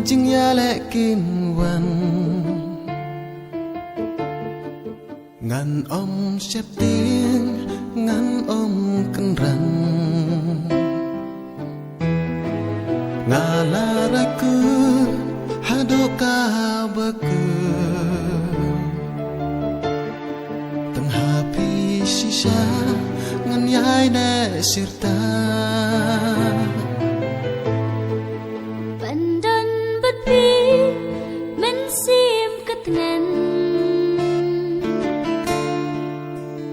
Jing ya lệ kim văn ngàn ông xếp tiếng ngàn ông cân răng ngà la ra cứ hado ka bơ cứ tầng happy shisha ngàn yai de sirta men sim katngan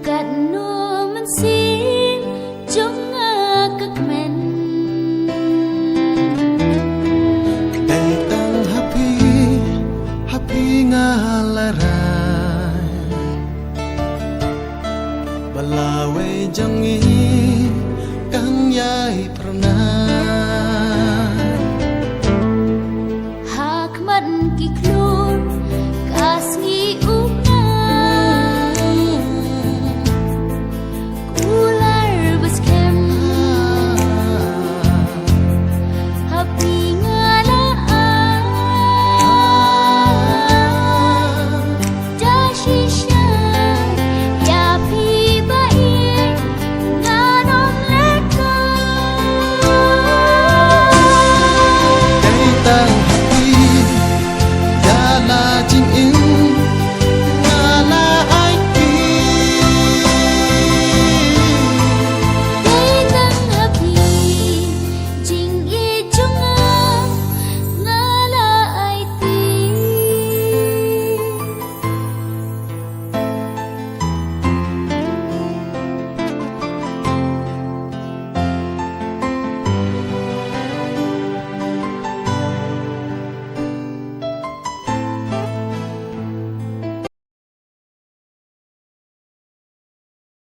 kat no men sim jong kakmen tay tang happy ngalarai balawe jangi kang yai pernah ki klur kas ngi u